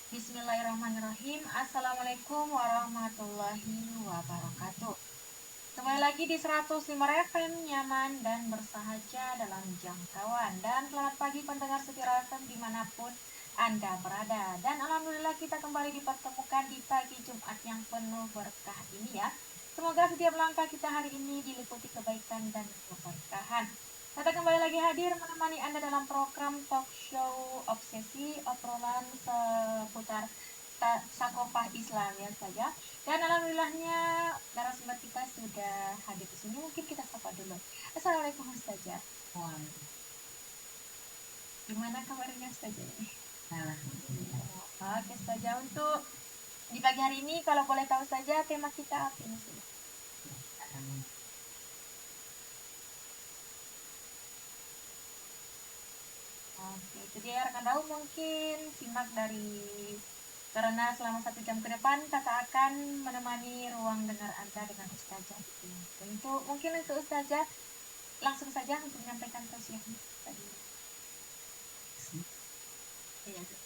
Bismillahirrahmanirrahim. Assalamualaikum warahmatullahi wabarakatuh. Kembali lagi di 105 FM, nyaman dan bersahaja dalam jangkauan. Dan selamat pagi pendengar setia FM dimanapun Anda berada. Dan alhamdulillah kita kembali dipertemukan di pagi Jumat yang penuh berkah ini ya. Semoga setiap langkah kita hari ini diliputi kebaikan dan keberkahan. Kita kembali lagi hadir menemani Anda dalam program talk show obsesi obrolan seputar sakofah Islam ya saja. Dan alhamdulillahnya narasumber kita sudah hadir di sini. Mungkin kita sapa dulu. Assalamualaikum Ustazah. Gimana kabarnya Ustazah ini? Alhamdulillah. Oke Ustazah, untuk di pagi hari ini kalau boleh tahu saja tema kita apa ini sih? Oke, jadi rekan tahu mungkin simak dari karena selama 1 jam ke depan kakak akan menemani ruang dengar Anda dengan Ustazah. Untuk mungkin untuk Ustazah langsung saja untuk menyampaikan tausiahnya tadi. Iya. Yes,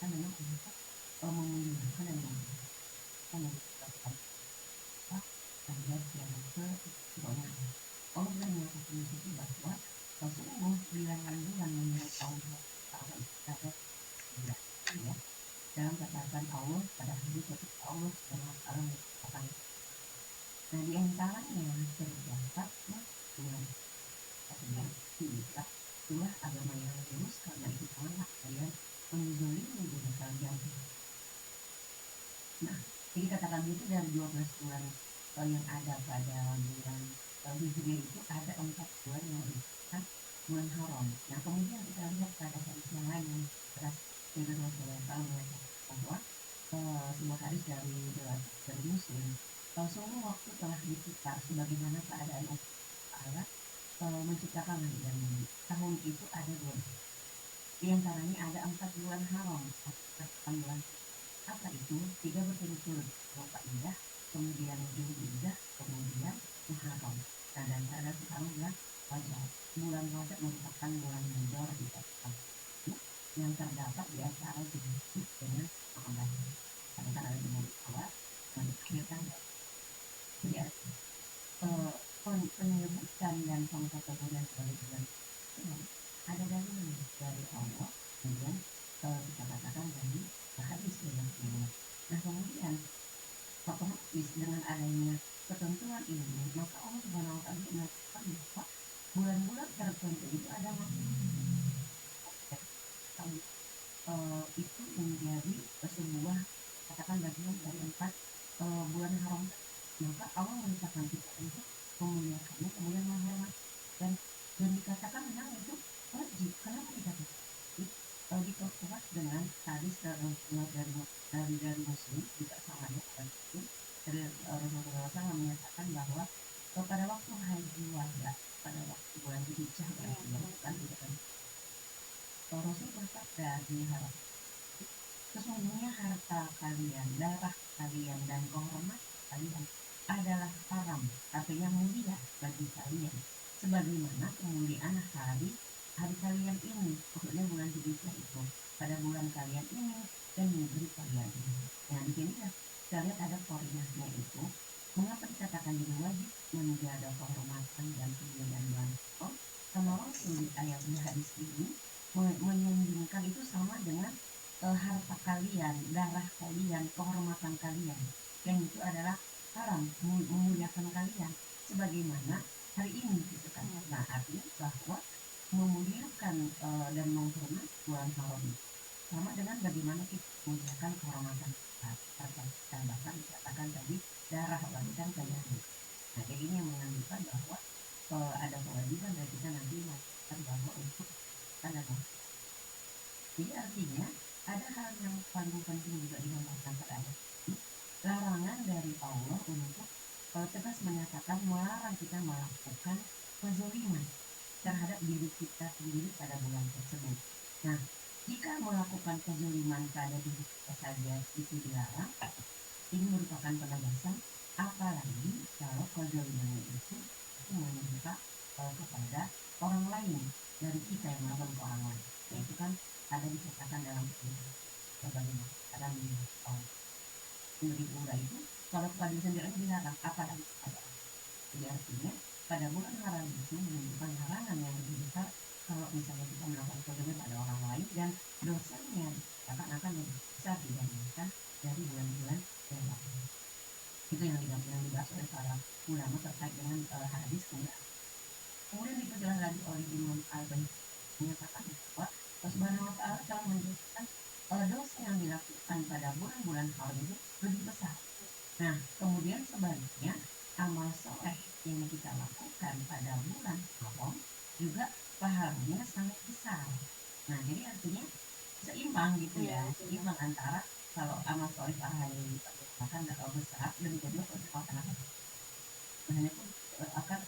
diperintahkan memang untuk memuliakan dan memuliakan ayat yang ke-6. Allah sudah menyatakan di situ bahwa sungguh bilangan bulan menurut Allah Taala itu ada 9, ya. Dalam catatan Allah pada hari ketika Allah SWT menciptakan. Nah, di antaranya terdapat bulan artinya itulah agama yang lurus, karena itu janganlah kalian menzalimi diri kalian. Nah, jadi katakan itu dari 12 bulan yang ada pada bulan Hijriah itu ada 4 bulan yang merupakan bulan haram. Nah, kemudian kita lihat pada hadis yang lain yang jelas dari Rasulullah SAW menyatakan bahwa sebuah hadis dari Muslim, sungguh waktu telah diputar sebagaimana keadaan Allah menciptakan langit dan bumi. Tahun itu ada 12. Di antaranya ada 4 bulan haram, 4 bulan. Apa itu? 3 berturut-turut, Zulqa'dah, kemudian Dzulhijjah, kemudian Muharram. Nah, dan ada sekarang bulan Rajab. Bulan Rajab merupakan bulan mudor di Islam yang terdapat di antara Zulhijjah dengan Muharram. Karena ada di awal dan akhir tanggal. Jadi penyebutan dan pengkategorian sebagai bulan ada dari Allah, kemudian kita katakan dari hadis yang kedua. Nah, kemudian otomatis dengan adanya ketentuan ini, maka Allah Subhanahu wa Ta'ala mengatakan bahwa bulan-bulan tertentu itu ada itu menjadi sebuah katakan bagian dari 4 bulan haram. Maka Allah menetapkan kita untuk memuliakannya, kemudian menghormati dan dikatakan memang itu wajib. Kenapa dikatakan? Diperkuat dengan hadis dari Muslim juga sama ya, dari Rasulullah SAW menyatakan bahwa pada waktu haji wada, pada waktu bulan Dzulhijjah kan tidak kan Rasul bersabda di harap, sesungguhnya harta kalian, darah kalian dan kehormatan kalian adalah haram, artinya mulia bagi kalian, sebagaimana kemuliaan hari kalian ini, maksudnya bulan Dzulhijjah itu, pada bulan kalian ini dan negeri kalian ini. Nah, di sini kita lihat ada koordinatnya itu. Mengapa dikatakan ini wajib menjaga kehormatan dan kemuliaan bulan? Sama Rasul di ayat di hadis ini menyandingkan itu sama dengan harta kalian, darah kalian, kehormatan kalian, yang itu adalah haram, memuliakan kalian, sebagaimana hari ini gitu kan. Nah, artinya bahwa memuliakan dan menghormati bulan haram sama dengan bagaimana kita memuliakan kehormatan harta kita, bahkan dikatakan tadi darah bahkan kalian. Nah, jadi ini yang menunjukkan bahwa ada kewajiban dari kita nanti melakukan bahwa untuk dan jadi artinya ada hal yang paling penting juga disampaikan pada ayat ini, larangan dari Allah untuk tegas menyatakan melarang kita melakukan kezaliman terhadap diri kita sendiri pada bulan tersebut. Nah, jika melakukan kezaliman pada diri kita saja itu dilarang, ini merupakan penegasan, apalagi kalau kezaliman itu menimpa kepada orang lain dari kita yang melakukan ke orang lain. Nah, itu kan ada dikatakan dalam bagaimana cara memberi umrah itu kalau kepada diri sendiri dilarang, apalagi kepada orang. Jadi artinya pada bulan haram itu menunjukkan larangan yang lebih besar kalau misalnya kita melakukan kezaliman pada orang lain, dan dosanya akan lebih besar dibandingkan dari bulan-bulan yang lain. Itu yang dibahas oleh para ulama terkait dengan hadis kemudian. Kemudian diperjelas lagi oleh Imam Al-Bani menyatakan bahwa Allah Subhanahu wa Ta'ala telah menjadikan dosa yang dilakukan pada bulan-bulan haram itu lebih besar. Nah, kemudian sebaliknya amal soleh yang kita lakukan pada bulan haram juga pahalanya sangat besar. Nah, jadi artinya seimbang gitu ya, seimbang antara kalau amal soleh pahalanya akan besar dan kedua kalau hanya pun akan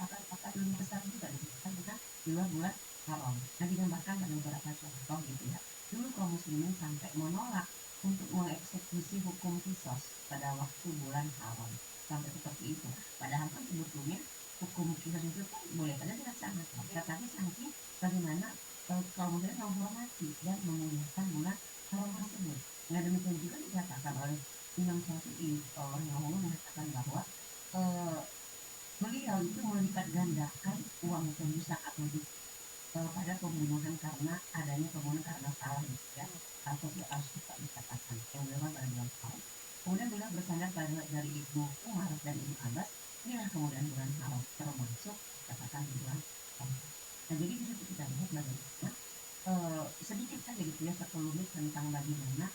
lebih besar juga dibandingkan dengan di luar bulan haram. Nah, digambarkan pada beberapa contoh gitu ya. Dulu kaum muslimin sampai menolak untuk mengeksekusi hukum kisos pada waktu bulan haram, sampai seperti itu. Padahal kan sebetulnya hukum kisos itu kan boleh saja dilaksanakan, tetapi saking bagaimana kaum muslimin menghormati dan memuliakan bulan haram tersebut. oleh Imam Syafi'i rahimahullah mengatakan bahwa eh, beliau itu melipat gandakan uang tebusan atau pada pembunuhan karena adanya pembunuhan karena salah gitu ya, atau harus kita dikatakan yang dilakukan pada bulan haram. Kemudian beliau bersandar pada dari Ibnu Umar dan Ibnu Abbas, inilah kemudian bulan haram termasuk dikatakan bulan haram. Nah jadi di situ kita lihat bagaimana sedikit saja gitu ya sekelumit tentang bagaimana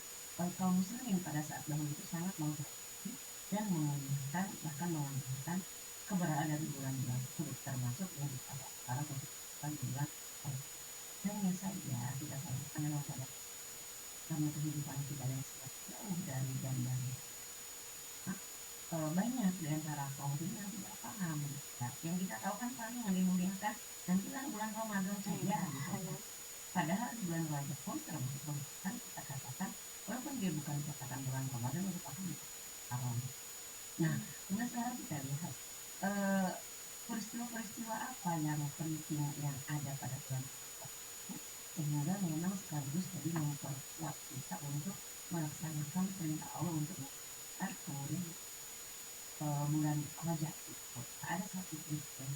kaum muslimin pada saat dahulu itu sangat menghormati dan memuliakan bahkan mengagungkan keberadaan bulan-bulan tersebut termasuk yang kita sekarang untuk bulan haram. Hanya saja kita sayangkan memang pada karena kehidupan kita yang sangat jauh dari banyak di antara kaum muslimin yang tidak paham ya. Yang kita tahu kan paling yang dimuliakan nantilah bulan Ramadan saja gitu. Padahal di bulan Rajab pun termasuk merupakan kita katakan walaupun dia bukan dikatakan bulan Ramadan merupakan haram. Nah, kemudian sekarang kita lihat peristiwa-peristiwa apa yang penting yang ada pada bulan sehingga memang sekaligus tadi memperkuat kita untuk melaksanakan perintah Allah untuk kemudian bulan Rajab itu ada satu peristiwa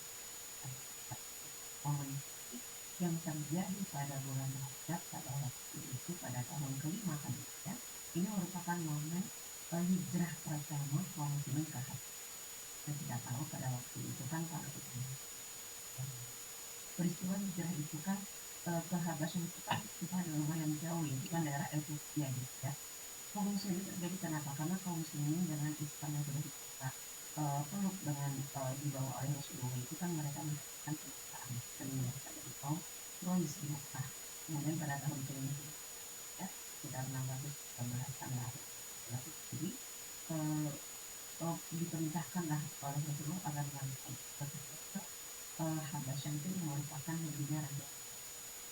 yang terjadi pada bulan Rajab pada waktu itu pada tahun kelima kan ya. Ini merupakan momen hijrah pertama kaum muslimin ke Haji. Kita tidak tahu pada waktu itu kan kalau kita peristiwa hijrah itu kan ke Habasyah itu kan lumayan jauh ya, itu kan daerah Ethiopia gitu ya. Pengungsian itu terjadi kenapa? Karena kaum muslimin dengan Islam yang sudah dibuka peluk dengan dibawa oleh Rasulullah itu kan mereka mendapatkan penyertaan dan mereka dari kaum Quraisy di Mekah. Kemudian pada tahun kelima ya sekitar 611 lalu jadi diperintahkanlah oleh Rasulullah agar melakukan Habasyah itu merupakan negerinya raja.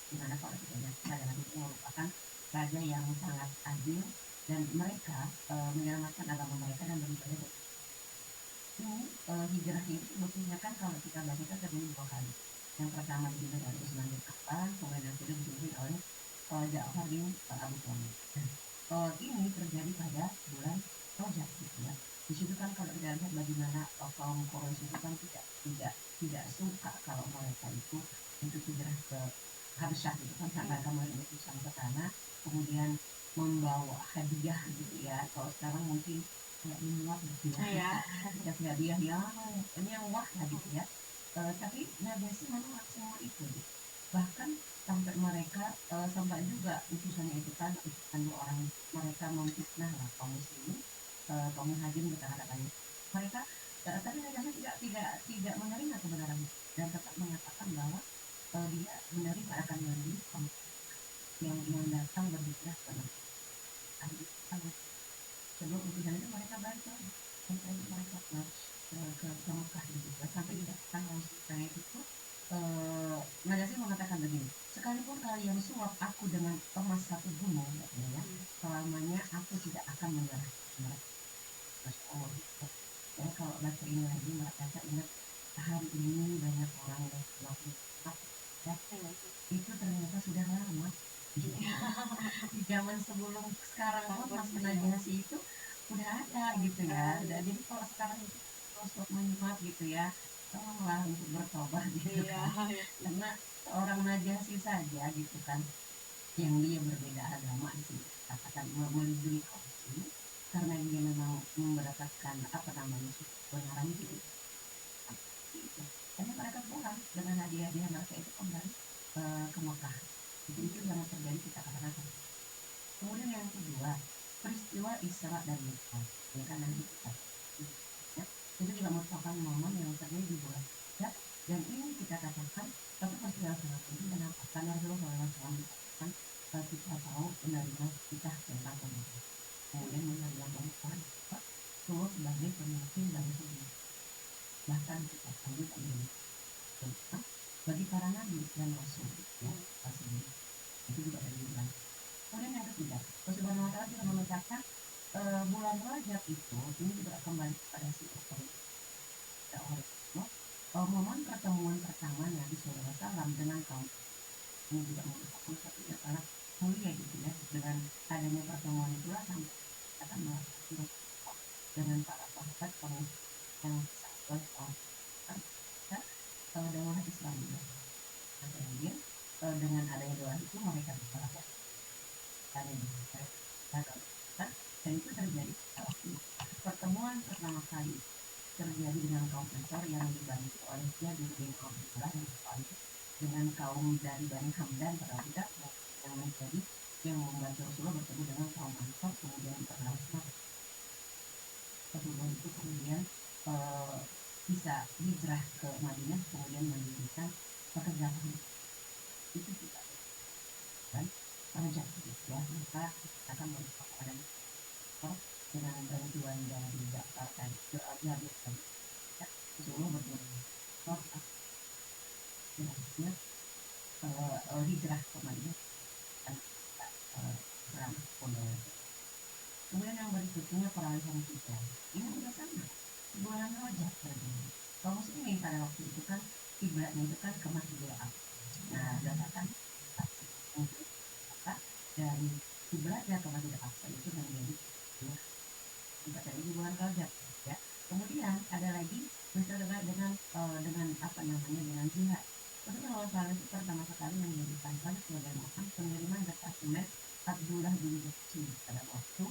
Dimana kalau kita lihat pada itu merupakan raja yang sangat adil dan mereka menyelamatkan agama mereka dan beribadah. Ini hijrahnya itu sebetulnya kan kalau kita baca kan terjadi dua kali. Yang pertama dipimpin oleh Utsman bin Affan, kemudian yang kedua dipimpin oleh Ja'far bin Abu Thalib. Ini terjadi pada bulan Rajab gitu ya. Di situ kan kalau kita lihat bagaimana kaum Quraisy itu kan tidak suka kalau mereka itu untuk hijrah ke Habasyah gitu kan karena mereka itu sampai ke sana kemudian membawa hadiah gitu ya. Kalau sekarang mungkin kayak menyuap gitu ya. Ya hadiah yang wah lah gitu ya. Tapi Nabi menolak semua itu gitu. Bahkan sampai mereka sampai juga utusannya itu kan utusan dua orang mereka memfitnah lah kaum muslimin kaum muhajirin kita katakan mereka tapi Nabi tidak menerima kebenaran dan tetap mengatakan bahwa dia menerima akan Nabi yang datang berbicara kepada sebelum utusan itu mereka baca sampai mereka ke Mekah gitu sampai didatangkan oleh itu Nagasih mengatakan begini, sekalipun kalian suap aku dengan emas satu gunung, ya, selamanya aku tidak akan menyerah. Masya Allah. Ya, kalau baca ini lagi, Mbak Caca ingat hari ini banyak orang yang melakukan ya, itu ternyata sudah lama. Di zaman sebelum sekarang pun Mas Najasi itu udah ada gitu ya. Dan jadi kalau sekarang itu terus menyuap gitu ya, tolonglah untuk bertobat gitu kan. Karena seorang Najasi saja gitu kan yang dia berbeda agama sih katakan melindungi kaum muslimin karena dia memang mendapatkan apa namanya kebenaran itu hanya mereka pulang dengan hadiah-hadiah mereka itu kembali ke Mekah itu yang terjadi kita katakan. Kemudian yang kedua peristiwa Isra dan Mi'raj ya kan nanti kita ya, itu juga merupakan momen yang terjadi di bulan ya, dan ini kita katakan satu peristiwa sangat penting kenapa karena Rasulullah SAW mengatakan kita tahu menerima kita tentang pemimpin kemudian menerima pemimpin Rasulullah sebagai pemimpin dari dunia bahkan kita tahu ini bagi para nabi dan rasul ya rasul itu juga dari bulan. Kemudian yang ketiga Rasulullah SAW juga mengucapkan bulan Rajab itu ini juga kembali kepada si momen pertemuan pertama Nabi SAW dengan kaum ini juga merupakan satu yang sangat mulia gitu ya dengan adanya pertemuan itulah sampai dikatakan melakukan dengan para sahabat kaum yang sahabat kaum daulah Islam juga. Nah, kemudian dengan adanya doa itu mereka bersahabat dan itu terjadi waktu pertemuan pertama kali terjadi dengan kaum Ansar yang dibantu oleh Jabir bin Abdullah dengan kaum dari Bani Hamdan pada budak yang menjadi yang membantu Rasulullah bertemu dengan kaum Ansar kemudian diperkenalkan kedua itu kemudian bisa hijrah ke Madinah kemudian mendirikan pekerjaan itu juga kan rajak ya maka akan merupakan ada dengan bantuan dari Ja'far dan Jabir dan Rasulullah berdoa hijrah ke Madinah dan serang Pondok. Kemudian yang berikutnya peralihan kita ini juga sama bulan Rajab terjadi. Kaum muslimin pada waktu itu kan kiblatnya itu kan ke Masjidil Aqsa. Nah, berdasarkan apa dari kiblatnya ke Masjidil Aqsa itu menjadi terjadi di bulan Rajab ya. Kemudian ada lagi misalnya dengan apa namanya dengan jihad. Rasulullah SAW itu pertama sekali menjadikan sebagai orang pengiriman detasemen Abdullah bin Jahsy pada waktu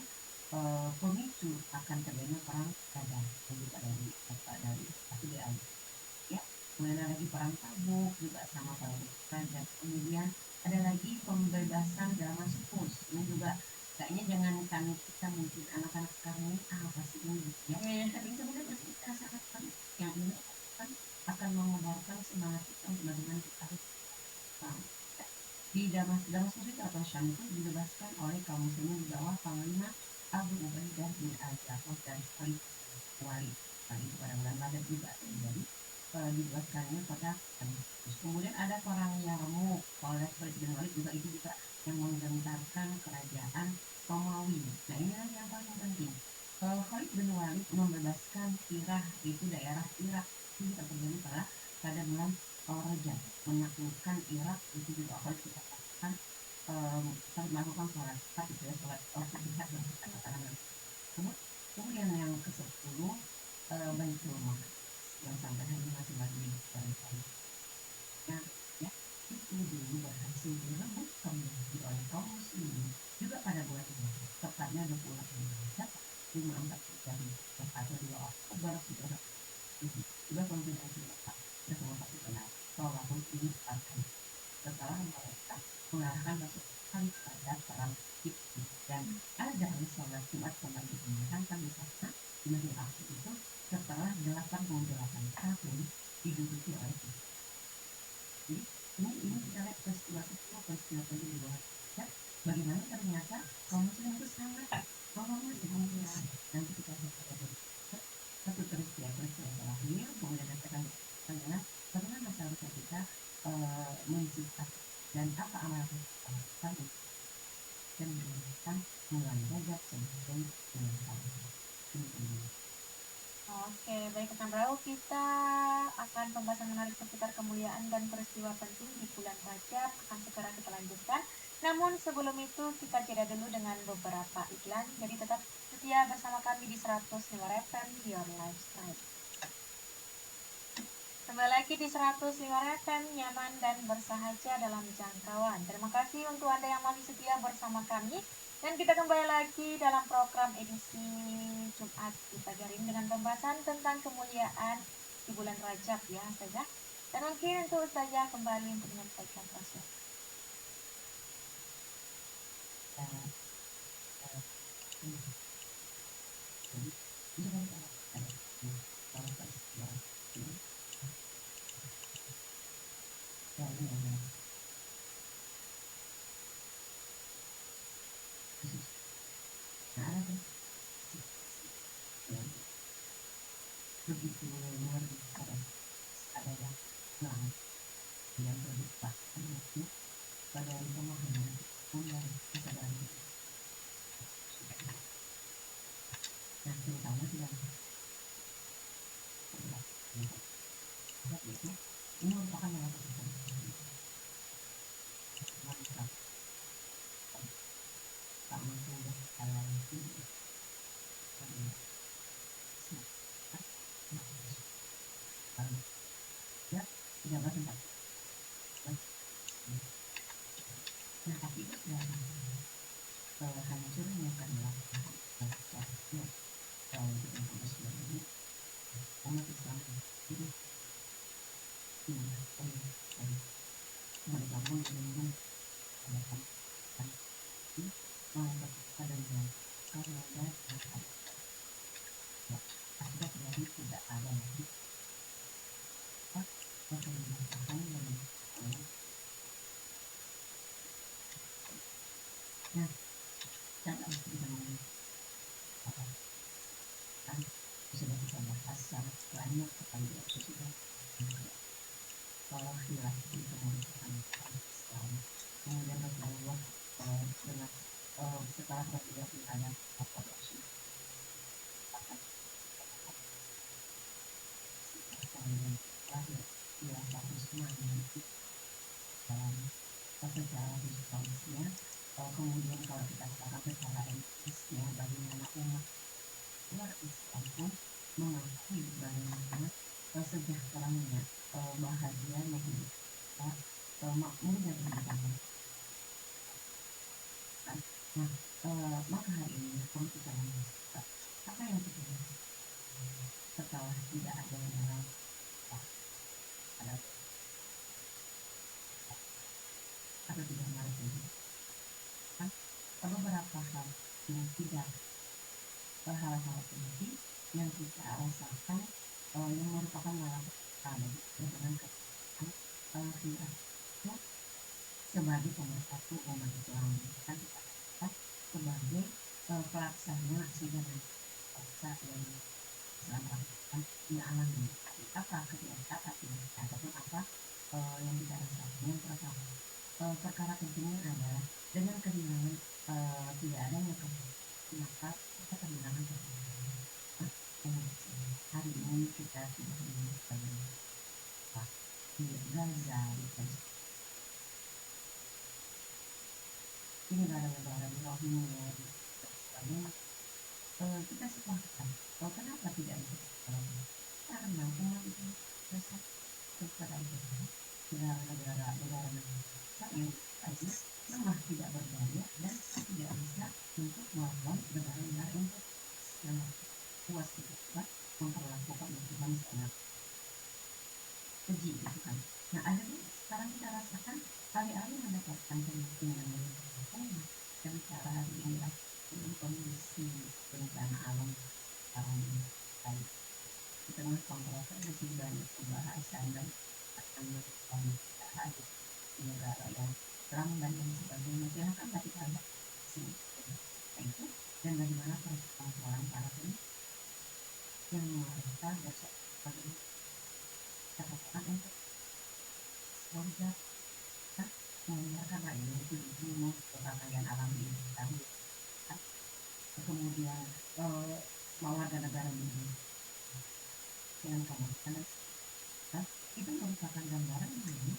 pemicu akan terjadinya perang Badar juga dari APBI ya. Kemudian ada lagi perang Tabuk juga sama para raja. Kemudian ada lagi pembebasan Damaskus ini juga kayaknya jangankan kita mungkin anak-anak sekarang ini apa sih ini ya. Tapi sebenarnya masih kita sangat penting yang ini akan mengobarkan semangat kita untuk bagaimana kita harus di Damaskus itu atau Syam itu dibebaskan oleh kaum muslimin di bawah panglima Abu Ubaidah bin Al-Jarrah dan Khalid Walid. Itu pada bulan Rajab juga terjadi dibebaskannya kota Damaskus. Kemudian ada perang Yarmouk oleh Khalid bin Walid juga itu juga yang menggentarkan kerajaan Romawi. Nah inilah yang paling penting. Khalid bin Walid membebaskan Iraq itu daerah Irak itu terjadi pada bulan Rajab menaklukkan Irak itu juga Khalid kita katakan melakukan sholat itu ya sholat lihat dan katakan kemudian yang ke-10 Baitul Maqdis yang sampai hari ini masih lagi dicari-cari ya itu dulu berhasil direbut kembali oleh kaum muslimin juga pada bulan ini tepatnya 28 Rajab 54 atau 2 Oktober juga pemimpinan Khilafah bersama satu benar walaupun ini akan setelah mereka mengarahkan pasukan pada perang itu dan ada sholat Jumat kembali dimenangkan di sana di Masjid Aqsa itu setelah 88 tahun diduduki oleh kita. Jadi ini kita lihat peristiwa tadi di bawah ya, bagaimana ternyata kaum muslim itu sangat menghormati Islam. Nanti kita lihat satu peristiwa terakhir kemudian kita akan dengan bagaimana seharusnya kita menciptakan dan apa amalan kita lakukan dan menggunakan bulan Rajab sebagai bulan ini. Oke, baik rekan Rau, kita akan pembahasan menarik seputar kemuliaan dan peristiwa penting di bulan Rajab akan segera kita lanjutkan. Namun sebelum itu kita jeda dulu dengan beberapa iklan. Jadi tetap setia bersama kami di 105 FM Your Lifestyle. Kembali lagi di 105 FM, nyaman dan bersahaja dalam jangkauan. Terima kasih untuk Anda yang masih setia bersama kami. Dan kita kembali lagi dalam program edisi Jumat di pagi hari ini dengan pembahasan tentang kemuliaan di bulan Rajab ya Ustazah. Dan mungkin untuk Ustazah kembali untuk menyampaikan rasul. Begitu luar biasa ada yang hilang yang berlipat itu pada pemahaman yang kesadaran nah terutama tidak itu ini merupakan melakukan mantap tak mampu berkala itu hancurnya kedaulatan rakyatnya dengan kudus ini umat Islam itu mereka pun dilindung oleh ketika dengan karena akibat dari tidak ada lagi pemerintahan yang nah dan harus kita kan sudah kita bahas sangat banyak sekali ya sudah kalau hilaf itu merupakan Islam kemudian Rasulullah dengan setelah Rasulullah ada apa Rasulullah kemudian lahir dia harus mengerti dalam secara historisnya kemudian kalau kita katakan secara empirisnya bagaimana umat Islam pun mengakui bagaimana sejahteranya bahagianya hidup makmurnya kehidupan. Nah, maka hari ini kalau kita lanjutkan apa yang kita lakukan setelah tidak ada yang dalam ada atau tidak mengerti kan beberapa hal yang tidak hal-hal penting yang kita rasakan yang merupakan malapetaka dengan kita sebagai pemersatu umat Islam kan kita sebagai pelaksana sidang paksa yang Islam lakukan di alam ini apa ketika ataupun apa yang kita rasakan yang pertama perkara pentingnya adalah dengan kehilangan tidak adanya maka kita kehilangan hari ini kita sudah menemukan di Gaza di negara-negara di Rohingya dan sebagainya kita sepakat kenapa tidak bisa karena umat itu besar kepada negara-negara yang tadi lemah tidak berdaya dan tidak bisa untuk melawan negara-negara yang puas cepat memperlakukan hukuman sangat keji gitu kan. Nah ada sekarang kita rasakan alih-alih mendapatkan pemimpin yang umat dan cara hari ini dengan kondisi bencana alam sekarang ini baik di tengah kontroversi banyak pembahasan dan akan kita hadir di negara yang lamban dan sebagainya silahkan kita lihat sini itu dan bagaimana persoalan para yang mereka besok pada catatan untuk warga membiarkan rakyat itu dulu kekayaan alam ini kemudian warga negara ini dengan kemungkinan itu merupakan gambaran ini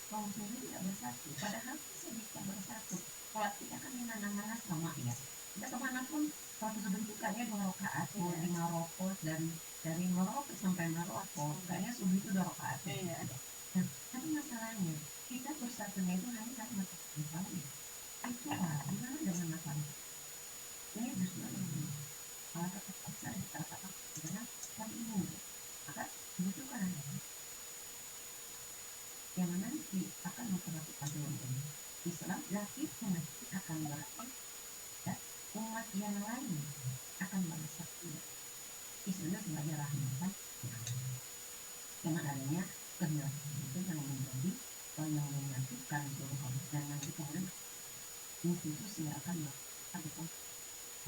kaum muslimin tidak bersatu padahal bisa bersatu sholat kita kan di mana-mana sama ya kita kemanapun suatu bentukannya 2 rakaat mau di Maroko dari Maroko sampai Maroko kayaknya subuh itu 2 rakaat nah tapi masalahnya kita bersatunya itu hanya karena masalah itu gimana dengan masalah ini justru malah tetap besar kita katakan adalah hal ini maka dibutuhkan yang nanti akan memperlakukan ini Islam nanti akan berarti umat yang lain akan merasa Islam sebagai rahmatan dengan adanya kehilangan itu yang menjadi yang menyatukan seluruh umat dan nanti kemudian institusi yang akan melakukan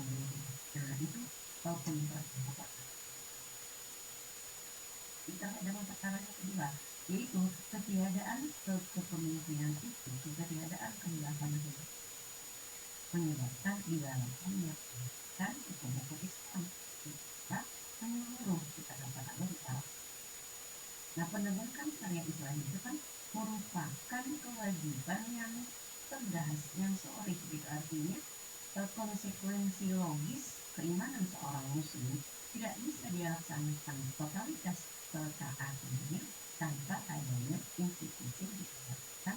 nah itu penyebaran apa kita ada masalah yang kedua yaitu ketiadaan kepemimpinan itu ketiadaan kejelasan itu menyebabkan di dalamnya dan buku-buku Islam kita menyeluruh kita katakan secara nah penegakan syariat Islam itu kan merupakan kewajiban yang tegas yang sorry gitu artinya konsekuensi logis keimanan seorang muslim tidak bisa dilaksanakan totalitas ketaatannya tanpa adanya institusi yang dikatakan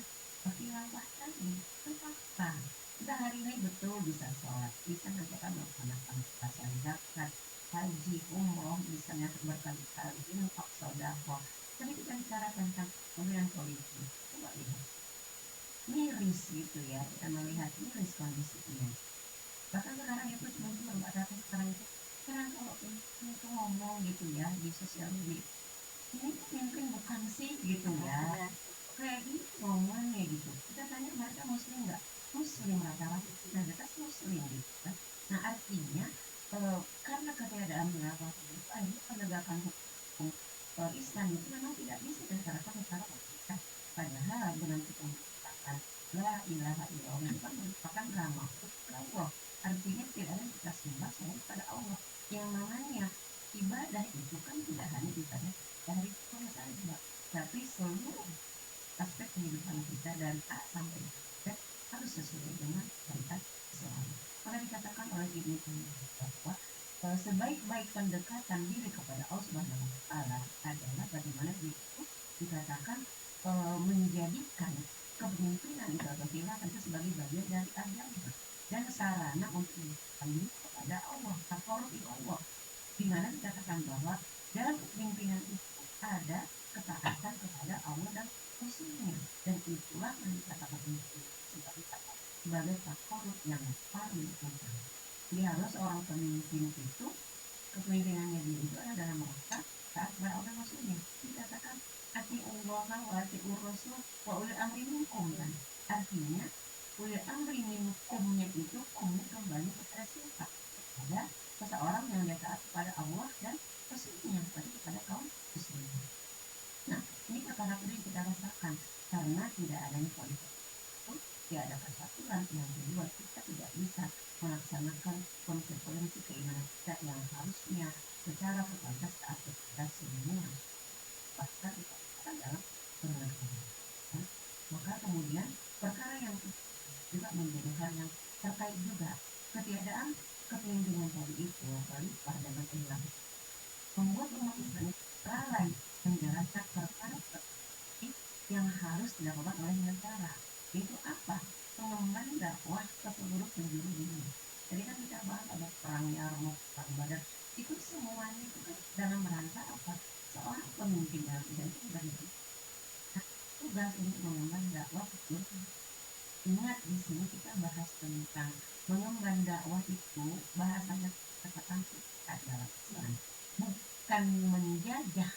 khilafah tadi itu fakta. Kita hari ini betul bisa sholat, bisa mengerjakan melaksanakan puasa, zakat, haji, umroh, misalnya berkali-kali infak, sedekah. Tapi kita bicara tentang pemilihan politik, coba lihat miris gitu ya, kita melihat miris kondisinya. Bahkan sekarang itu teman-teman Mbak Tati sekarang kalau itu ngomong gitu ya di sosial media, ini pemimpin bukan sih gitu ya, kayak gitu ngomongnya gitu. Kita tanya mereka muslim nggak? Muslim, rata-rata mayoritas muslim gitu kan. Nah artinya karena ketiadaan mengapa itu akhirnya penegakan hukum Islam itu memang tidak bisa dilaksanakan secara objektif. Padahal dengan kita mengatakan la ilaha illallah itu kan merupakan nama Allah. Artinya tidak ada yang kita sembah selain kepada Allah. Yang namanya ibadah itu kan tidak hanya ibadah dari itu saja, tapi seluruh aspek kehidupan kita dari A sampai Z harus sesuai dengan syariat Islam. Maka dikatakan oleh Ibnu Taimiyah bahwa sebaik-baik pendekatan diri kepada Allah Subhanahu wa taala adalah bagaimana diri itu dikatakan menjadikan kepemimpinan itu atau khilafah itu sebagai bagian dari agama dan sarana untuk mendekatkan diri kepada Allah, takarrub ila Allah. Di mana dikatakan bahwa dalam kepemimpinan itu ada ketaatan kepada Allah dan Rasulnya, dan itulah yang dikatakan sebagai takarrub yang paling utama. Jadi harus seorang pemimpin itu kepemimpinannya dia itu adalah dalam rangka taat kepada Allah dan Rasulnya. Dikatakan ati Allah wa ati Rasul wa ulil amri minkum kan. Artinya ulil amri minkumnya itu kumnya kembali kepada siapa? Kepada seseorang yang dia taat kepada Allah dan Rasulnya, kepada kaum muslimin. Nah, ini perkara yang kita rasakan karena tidak adanya politik itu, tidak ada persatuan. Yang kedua, kita tidak bisa melaksanakan konsekuensi keimanan kita yang harusnya secara terbatas taat kepada semua, bahkan kita dalam beragama. Nah, maka kemudian perkara yang juga menjadi hal yang terkait juga ketiadaan kepemimpinan tadi itu berlimpah dengan hilang membuat umat Islam lalai menjalankan perkara yang harus dilakukan oleh negara. Itu apa? Pengemban dakwah ke seluruh penjuru dunia. Jadi kan kita bahas ada perang Yarmouk, perang Badar. Itu semuanya itu kan dalam rangka apa? Seorang pemimpin dalam itu bagi tugas untuk mengemban dakwah ke seluruh dunia. Ingat di sini kita bahas tentang mengemban dakwah itu bahasanya katakan adalah Islam, bukan menjajah,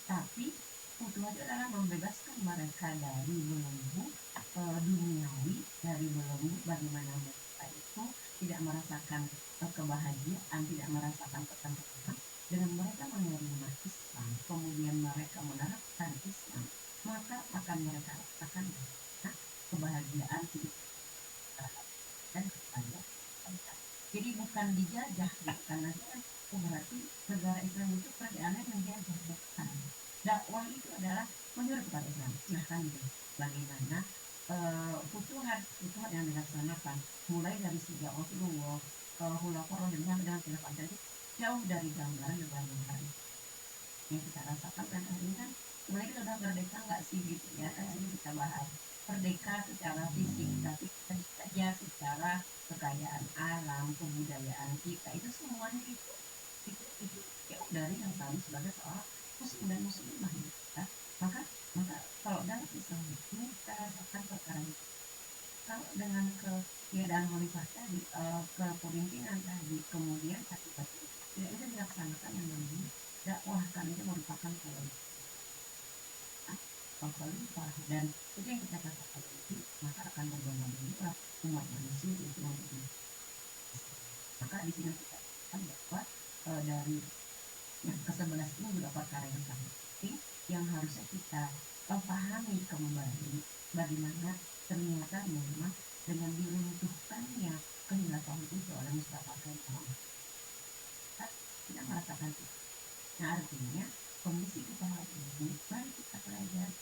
tapi tujuannya adalah membebaskan mereka dari belenggu duniawi, dari belenggu bagaimana mereka itu tidak merasakan kebahagiaan, tidak merasakan ketentraman dengan mereka menerima Islam, kemudian mereka menerapkan Islam, maka akan mereka rasakan kebahagiaan hidup dan kepada mereka. Jadi bukan dijajah, bukan aja berarti negara Islam itu kerjaannya menjajah, bukan. Dakwah itu adalah menyuruh kepada Islam. Silahkan itu bagaimana futuhat yang dilaksanakan mulai dari sejak Rasulullah Khulafaur dengan khilafah tadi jauh dari gambaran negara-negara yang kita rasakan. Dan hari ini kan mulai kita udah merdeka nggak sih gitu ya, kan sini kita bahas merdeka secara fisik, tapi saja secara kekayaan alam, kebudayaan kita itu semuanya itu jauh dari yang kami sebagai seorang muslim dan muslimah ya. Maka kalau dalam Islam ini kita rasakan perkara itu. Kalau dengan ketiadaan khalifah tadi, kepemimpinan tadi, kemudian akibatnya tidak bisa dilaksanakan yang namanya dakwah, karena itu merupakan khalifah, dan itu yang kita katakan itu maka akan berbondong-bondong umat manusia itu untuk maka di sini kita katakan bahwa dari yang ke-11 ini juga perkara yang sangat penting yang harusnya kita pahami kembali bagaimana ternyata memang dengan diruntuhkannya kehilafahan itu oleh Mustafa Kemal kita merasakan itu. Nah artinya kondisi kita hari ini mari kita pelajari,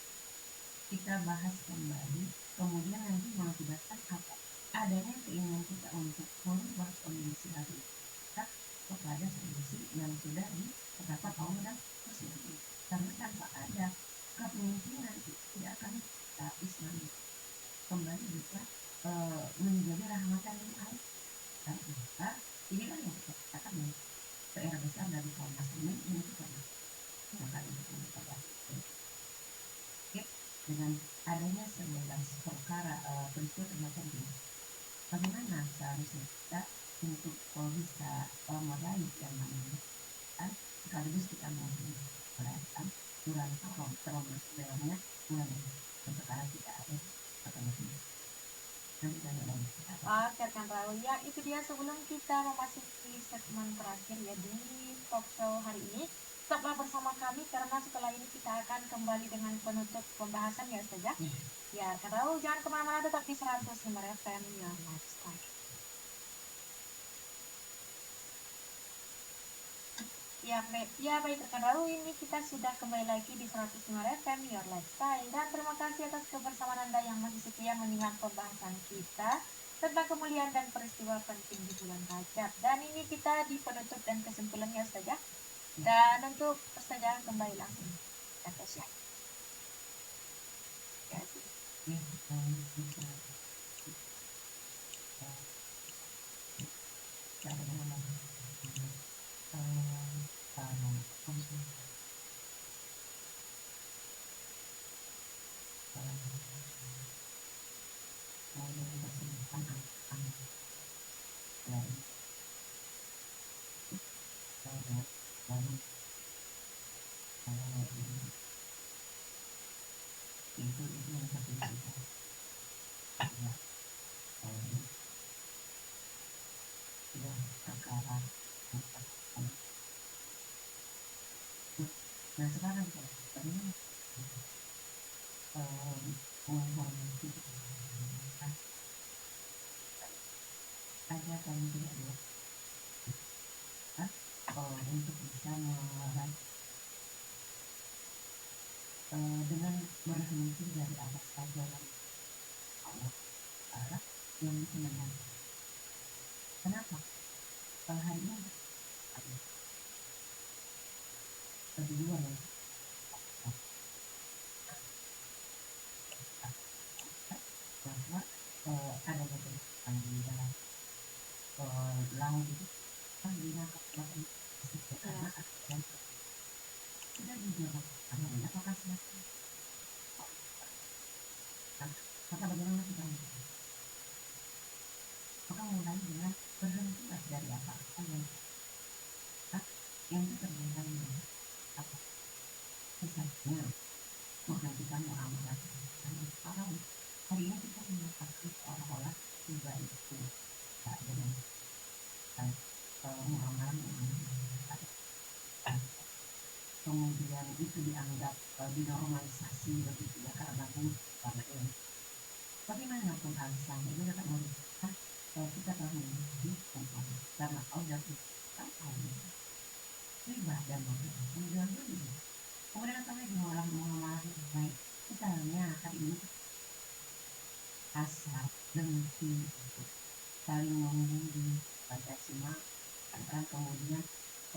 kita bahas kembali, kemudian nanti mengakibatkan apa adanya keinginan kita untuk merubah kondisi hari kita kepada solusi yang sudah ditetapkan Allah dan Rasulullah. Karena tanpa ada kepemimpinan tidak akan kita Islam. kembali bisa menjadi rahmatan lil alamin. Maka inilah yang kita katakan ya, PR besar dari kaum muslimin ini karena maka untuk memperbaiki dengan adanya 11 perkara peristiwa semacam ini, bagaimana seharusnya kita untuk bisa meraih yang namanya sekaligus kita merayakan bulan haram termasuk dalamnya bulan ini. Dan sekarang kita ada atau masih nanti tanya lagi kita Oke kan Raul, ya itu dia sebelum kita memasuki segmen terakhir ya di talk show hari ini. Tetaplah bersama kami karena setelah ini kita akan kembali dengan penutup pembahasan ya Ustazah. Ya kan Raul, jangan kemana-mana, tetap di 105 FM Your Lifestyle. Ya baik rekan Raul, ini kita sudah kembali lagi di 105 FM Your Lifestyle. Dan terima kasih atas kebersamaan Anda yang masih setia menyimak pembahasan kita tentang kemuliaan dan peristiwa penting di bulan Rajab. Dan ini kita di penutup dan kesimpulannya saja. Dan untuk Ustazah kembali langsung ke Tasya. Ya, Nah sekarang bagaimana menghormati ada paling tidak ya untuk bisa melawan dengan berhenti dari atas ajaran Allah Ta'ala yang disenangi. Kenapa? Hari ini kedua ya bahwa adanya perubahan di dalam laut itu kan dinangkap karena ada tidak dijawab karena apakah siapa maka bagaimana kita maka mulai dengan berhentilah dari apa-apa yang terkait dengan apa misalnya menghentikan muamalah haram. Hari ini kita mengatakan seolah-olah tiba itu tak dengan muamalah kemudian itu dianggap dinormalisasi begitu ya karena ini bagaimanapun alasannya itu dapat memberikan kita telah menjadi karena Allah sudah tahu riba dan menjual beli. Kemudian apa lagi muamalah yang baik, misalnya hari ini kasar, dengki, saling membuli, Pancasila, dan kemudian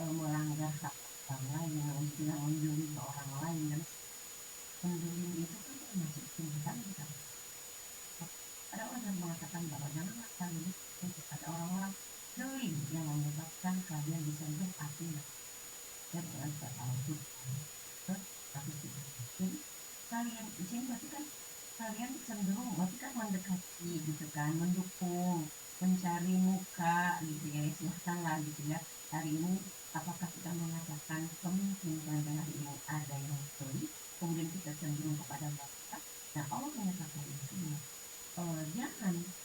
melanggar hak orang lain, yang menjuling ke orang lain, dan menjuling itu kan termasuk tindakan kita. Ada orang yang mengatakan bahwa janganlah kalian untuk ada orang-orang juling yang menyebabkan kalian disentuh hatinya dan dengan terlalu tapi jadi kalian di sini berarti kan kalian cenderung berarti kan mendekati gitu kan, mendukung, mencari muka gitu ya, silahkanlah gitu ya. Hari ini apakah kita mengatakan pemimpin pada hari ini ada yang sulit, kemudian kita cenderung kepada mereka. Nah Allah menyatakan di sini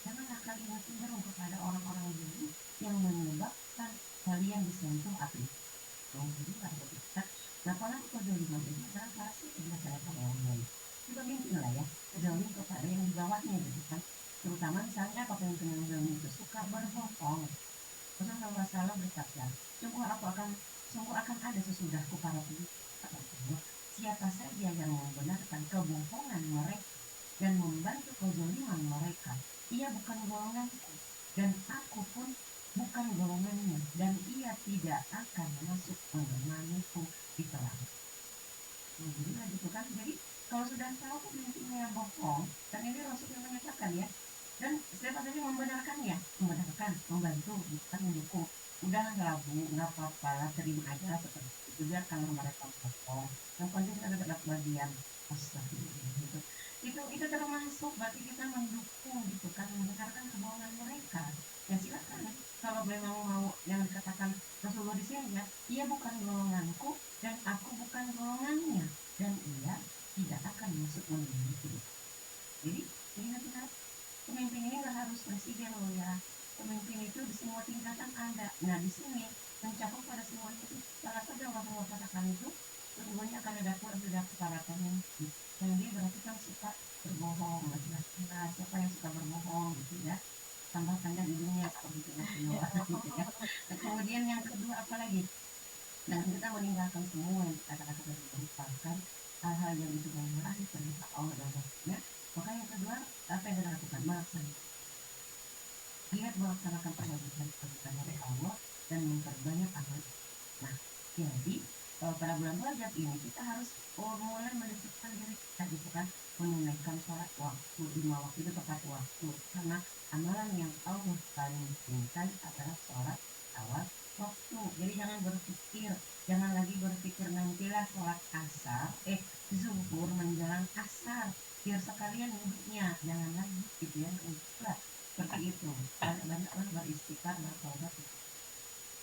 janganlah kalian cenderung kepada orang-orang dulu yang menyebabkan kalian disentuh api. Kemudian pada kita, nah kalau kedoliman ini adalah pasti berdasarkan yang lain. Pemimpin lah ya, kedolim kepada yang di bawahnya gitu kan. Terutama misalnya pemimpin yang dolim itu suka berbohong. Rasulullah SAW bersabda, sungguh akan ada sesudahku para pemimpin. Siapa saja yang membenarkan kebohongan mereka dan membantu kezaliman mereka, ia bukan golonganku dan aku pun bukan golongannya, dan ia tidak akan masuk menemaniku di terang. Nah, gitu kan. Jadi Kalau sudah tahu mimpinya bohong, dan ini Rasul yang menyatakan ya, dan siapa saja membenarkannya, membantu, bukan mendukung. Udah Rabu, nggak apa-apa lah, terima aja lah seperti itu. Biar kalau mereka bohong, yang penting ada dapat bagian astagfirullah gitu. Itu termasuk berarti kita mendukung gitu kan, membenarkan kebohongan mereka. Ya silakan. Kalau memang mau yang dikatakan Rasulullah di sini ya, ia bukan golonganku dan aku bukan golongannya, dan ia tidak akan masuk memiliki. Jadi ingat-ingat, pemimpin ini nggak harus presiden loh ya. Pemimpin itu di semua tingkatan ada. Nah di sini mencakup pada semua itu. Salah satu yang Rasulullah katakan itu sesungguhnya akan ada pun ada kepadatan yang dia berarti kan suka berbohong, jelas-jelas siapa yang suka berbohong gitu ya. Tambah panjang hidungnya seperti itu gitu ya. Nah, kemudian yang kedua apa lagi? Dan kita meninggalkan semua yang kata-kata tadi merupakan hal-hal yang itu memarahi perintah Allah dan Rasulnya. Maka yang kedua apa yang kita lakukan? Melaksanakan. Lihat melaksanakan kewajiban dari Allah dan memperbanyak amal. Nah, jadi pada bulan Rajab ini kita harus mulai mendisiplinkan diri kita gitu kan, menunaikan sholat waktu 5 waktu itu tepat waktu, karena amalan yang Allah paling cintai adalah sholat awal waktu. Jadi jangan lagi berpikir nantilah sholat asar, zuhur menjelang asar, biar sekalian wudhunya, jangan lagi gitu ya, enggak seperti itu. Banyak-banyak beristighfar dan taubat.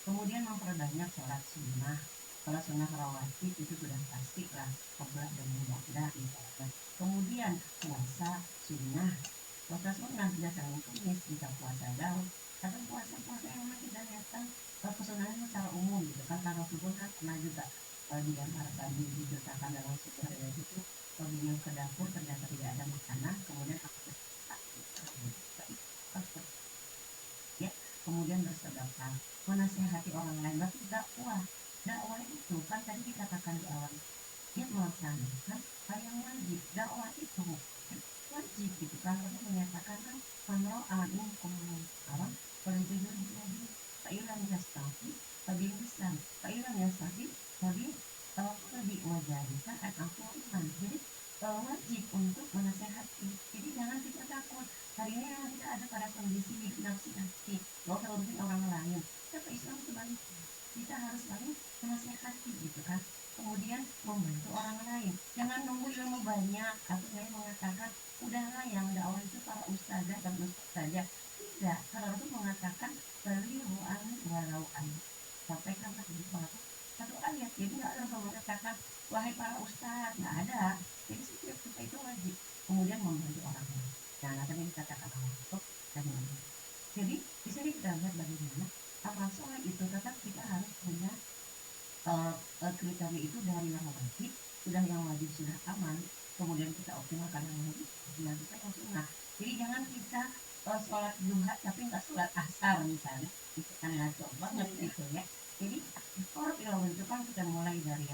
Kemudian memperbanyak sholat sunnah. Sholat sunnah rawatib itu sudah pasti lah, qobliyah dan mudah misalkan. Kemudian puasa sunnah. Puasa sunnah biasanya tumis bisa puasa daun atau puasa-puasa yang masih dan datang kesunahannya secara umum gitu kan, karena Rasulullah kan pernah juga di antara tadi diceritakan dalam sebuah riwayat itu, beliau ke dapur ternyata tidak ada makanan, kemudian aku ya, kemudian bersedekah, menasehati orang lain, berarti dakwah itu kan tadi dikatakan di awal, dia melaksanakan hal yang wajib. Dakwah itu wajib gitu kan, karena menyatakan kan menro'a minkum orang berjujur di fa'ilam yastafi fabil lisan fa'ilam yastafi fabil lebih wajibkan atau iman. Jadi wajib untuk menasehati. Jadi jangan kita takut. Hari ini memang kita ada pada kondisi hidup nafsi, gak usah urusin orang lain. Tapi Islam sebaliknya, kita harus saling menasehati gitu kan. Kemudian membantu orang lain. Jangan nunggu ilmu banyak. Atau saya mengatakan, udahlah yang dakwah itu para ustazah dan ustaz saja. Tidak. Kalau itu mengatakan, beliau walau an. Sampaikanlah di satu ayat. Jadi nggak ada yang mengatakan, wahai para ustaz, nggak ada. Jadi setiap kita itu wajib. Kemudian membantu orang lain. Nah, tadi dikatakan Allah itu dan membantu. Jadi di sini kita lihat bagaimana amal soleh itu tetap kita harus punya kriteria itu dari yang wajib, sudah yang wajib sudah aman, kemudian kita optimalkan yang wajib, kemudian kita yang sunnah. Jadi jangan kita sholat duha tapi nggak sholat asar misalnya, itu kan ngaco banget gitu ya. Jadi sholat ilmu itu kan kita mulai dari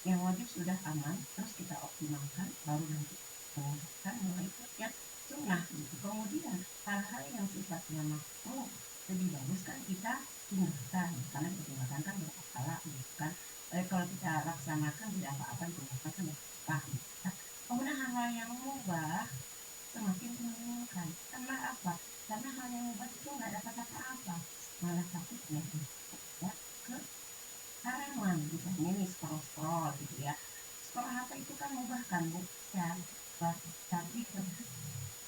yang wajib sudah aman, terus kita optimalkan, baru nanti mengusahakan mulai yang sunnah gitu. Kemudian hal-hal yang sifatnya makruh lebih bagus kan kita tinggalkan, karena ditinggalkan kan berpahala gitu kan. Kalau kita laksanakan tidak apa-apa, ditinggalkan kan berpahala gitu kan. Kemudian hal-hal yang mubah semakin membingungkan. Karena apa? Karena hal yang mubah itu nggak dapat apa-apa, malah takutnya ya ke haraman. Misalnya nih scroll gitu ya, scroll HP itu kan mubah kan, bukan, tapi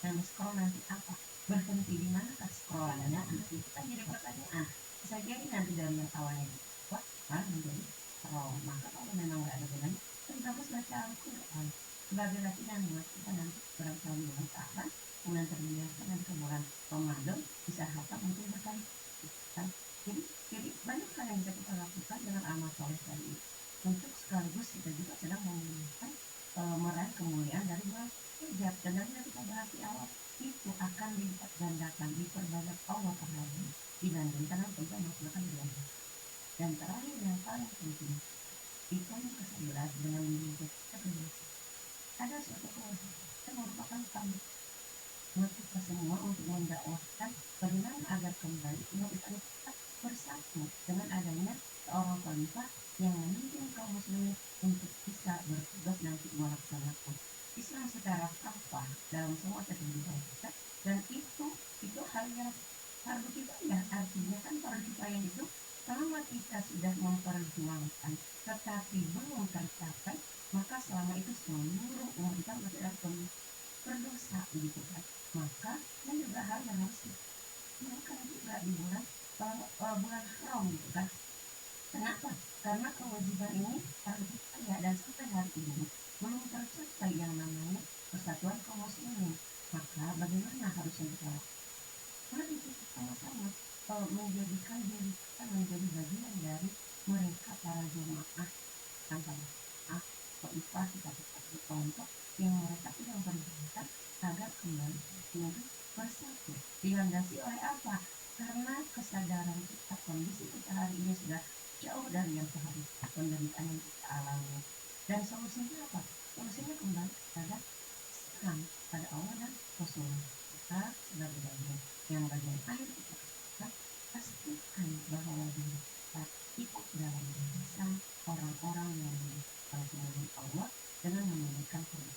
dan scroll nanti apa, berhenti di mana kan scrollannya, itu kan jadi pertanyaan. Bisa jadi nanti dari yang awalnya dibuat kan menjadi scroll. Maka kalau memang nggak ada gunanya, lebih bagus baca Al-Quran sebagai latihan buat kita nanti berkali bulan Sa'ban, kemudian terbiasa dan ke bulan Ramadan bisa hafal mungkin berkali kan. Jadi banyak hal yang bisa kita lakukan dengan amal soleh tadi untuk sekaligus kita juga sedang menggunakan meraih kemuliaan dari bulan Rajab. Dan nanti kita bahas di awal, itu akan dilipat gandakan, diperbanyak Allah Ta'ala dibandingkan untuk melaksanakan bulan Rajab. Dan terakhir yang paling penting, di poin ke-11 dengan menyebut ada suatu kewajiban yang merupakan tanggung buat kita semua untuk mendakwahkan bagaimana agar kembali umat Islam kita bersatu dengan adanya seorang khalifah yang memimpin kaum muslimin untuk bisa bisa bertugas nanti melaksanakan Islam secara kafah dalam semua kehidupan kita, dan itu hal yang fardu kifayah. Artinya kan fardu kifayah itu selama kita sudah memperjuangkan tetapi belum tercapai, maka selama itu seluruh umat kita adalah berdosa begitu kan. Maka ini juga hal yang harus dilakukan juga di bulan haram gitu kan. Kenapa? Karena kewajiban ini harus dipercaya, dan sampai hari ini belum tercapai yang namanya persatuan kaum muslimin. Maka bagaimana harusnya kita lakukan? Mari kita sama-sama menjadikan diri kita menjadi bagian dari mereka para jemaah tanpa Taifah kita kelompok yang mereka tidak memperjuangkan agar kembali menjadi bersatu. Dilandasi oleh apa? Karena kesadaran kita, kondisi kita hari ini sudah jauh dari yang seharusnya, penderitaan yang kita alami. Dan solusinya apa? Solusinya kembali kepada Islam, pada Allah dan Rasulullah. Kita sebagai bagian akhir kita pastikan bahwa diri kita ikut dalam barisan orang-orang yang memuliakan Allah dengan memuliakan Quran.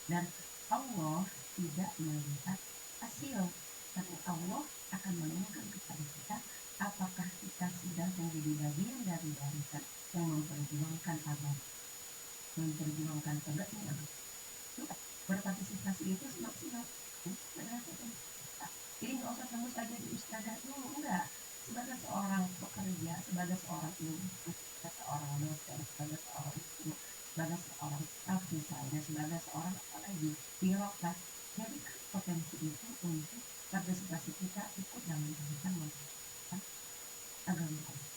Dan Allah tidak melihat hasil, karena Allah akan menanyakan kepada kita apakah kita sudah menjadi bagian dari barisan yang memperjuangkan agama, memperjuangkan tegaknya berpartisipasi itu semaksimal. Jadi nggak usah tunggu saja di ustazah dulu, enggak. Sebagai seorang pekerja, sebagai seorang ibu, sebagai seorang dosen, sebagai seorang ibu, sebagai seorang staff misalnya, sebagai seorang apalagi birokrat, jadikan potensi itu untuk partisipasi kita ikut dalam kegiatan memperjuangkan agama Allah.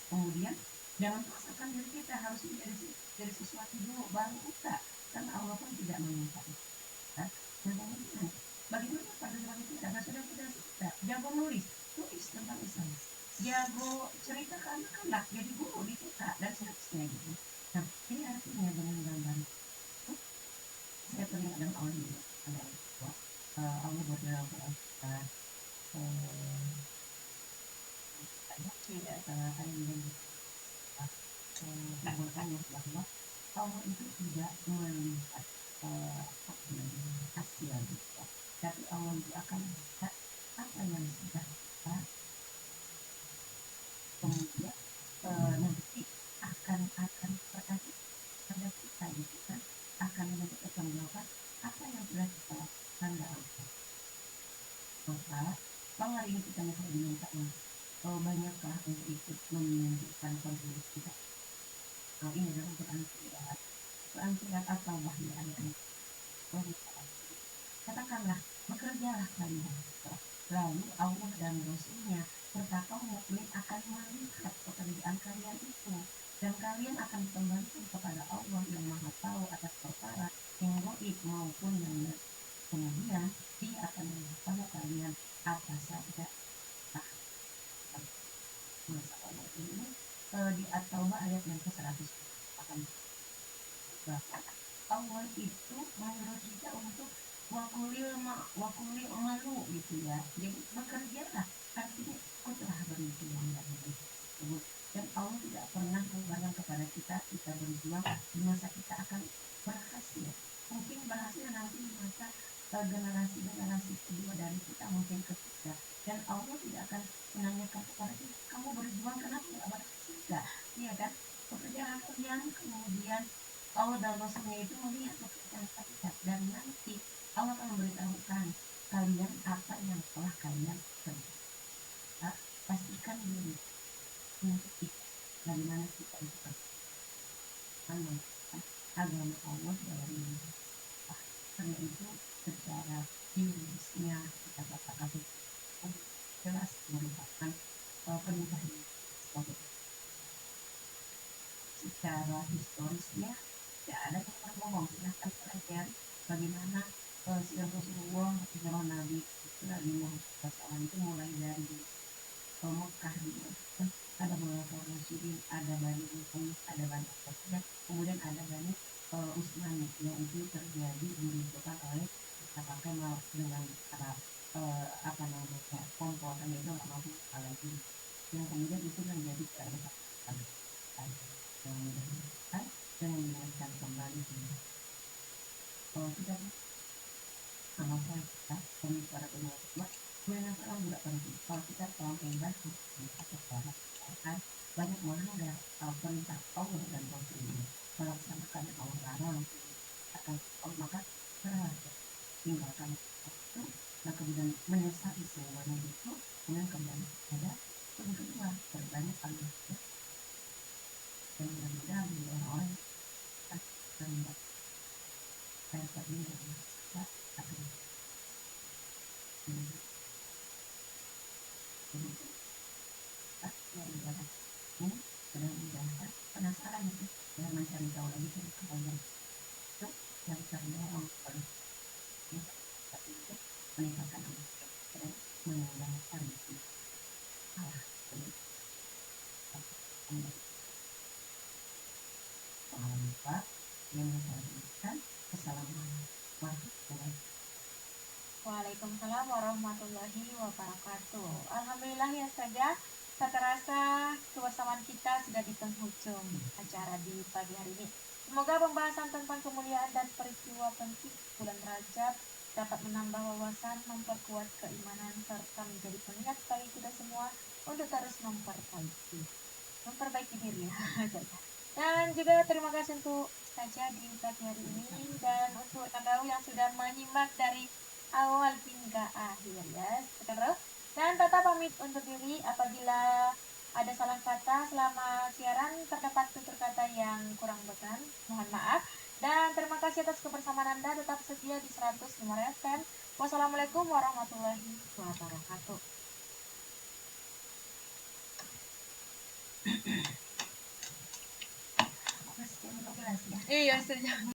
Kemudian jangan paksakan diri kita harus menjadi dari sesuatu dulu baru kita, karena Allah pun tidak meminta itu. Dan kemudian bagaimana partisipasi kita? Nah, sudah kita jago tulis tentang Islam, jago cerita ke anak-anak, jadi guru di kita dan seterusnya gitu. Nah, ini artinya dengan gambar itu saya teringat dengan Allah ini, Allah berdalam Al-Quran, ada yang bahwa Allah itu tidak melihat hasil gitu, tapi Allah itu akan melihat apa yang sudah kita kemudian nanti akan berkati pada kita gitu kan, akan menunjukkan apa yang sudah kita lakukan dalam maka kalau hari ini kita misalnya diminta banyakkah untuk ikut menunjukkan kontribusi kita. Ini adalah Quran surat atau wahyu ayat katakanlah bekerjalah kalian, lalu Allah dan Rasulnya serta kaum mukmin akan melihat pekerjaan kalian itu, dan kalian akan kembalikan kepada Allah yang maha tahu atas perkara yang gaib maupun yang kemudian Dia akan memberitahu kalian apa saja masalah ini di At-Taubah ayat yang ke-100 akan bahkan Allah itu menyuruh kita untuk wakulil malu gitu ya, jadi bekerjalah, artinya ikutlah berjuang dalam tersebut. Dan Allah tidak pernah membayang kepada kita berjuang di masa kita akan berhasil. Mungkin berhasil nanti di masa generasi kedua dari kita, mungkin ketiga, dan Allah tidak akan menanyakan kepada kita, kamu berjuang kenapa tidak berhasil, enggak, iya kan, pekerjaan kalian. Kemudian Allah dan Rasulnya itu melihat pekerjaan kita, dan nanti Allah akan memberitahukan kalian apa yang telah kalian kerjakan. Pastikan diri untuk itu bagaimana kita itu agama Allah dalam diri. Karena itu secara juridisnya kita katakan jelas merupakan perintah secara historisnya tidak ada yang ngomong. Silahkan pelajari bagaimana sirah Rasulullah, sirah Nabi Muhammad itu mulai dari Mekah gitu. Ada Mulafar Rasulin, ada Bani Umayyah, ada Bani Abbasiyah, kemudian ada Bani Utsmani yang itu terjadi dibentukkan oleh kita pakai dengan cara apa namanya komplotan itu nggak mampu lagi, yang kemudian itu menjadi keadaan yang mudah yang mengingatkan kembali kita sama saya kita kami para penonton mengingatkan orang tidak penting kalau kita seorang pembahas atau seorang kan banyak orang yang perintah Allah dan Rasulnya melaksanakan yang Allah larang akan maka serah tinggalkan itu dan kemudian menyesali semuanya itu dengan kembali kepada yang kedua berbanyak amal dan mudah-mudahan orang-orang akan saya terlihat dan akan ibadah ini mudah-mudahan penasaran itu dengan mencari tahu lagi tentang kebaikan itu yang terdorong oleh itu meningkatkan amal dan meninggalkan salah Pak yang saya berikan Assalamualaikum warahmatullahi Waalaikumsalam warahmatullahi wabarakatuh. Alhamdulillah ya saja, tak terasa kebersamaan kita sudah di penghujung acara di pagi hari ini. Semoga pembahasan tentang kemuliaan dan peristiwa penting bulan Rajab dapat menambah wawasan, memperkuat keimanan, serta menjadi pengingat bagi kita semua untuk terus memperbaiki diri ya. Dan juga terima kasih untuk saja di pagi hari ini dan untuk Anda yang sudah menyimak dari awal hingga akhir ya. Dan tetap pamit untuk diri apabila ada salah kata selama siaran terdapat tutur kata yang kurang berkenan, mohon maaf. Dan terima kasih atas kebersamaan Anda tetap setia di 105 FM. Wassalamualaikum warahmatullahi wabarakatuh. Mas, jam 12 ya. Iya, sudah.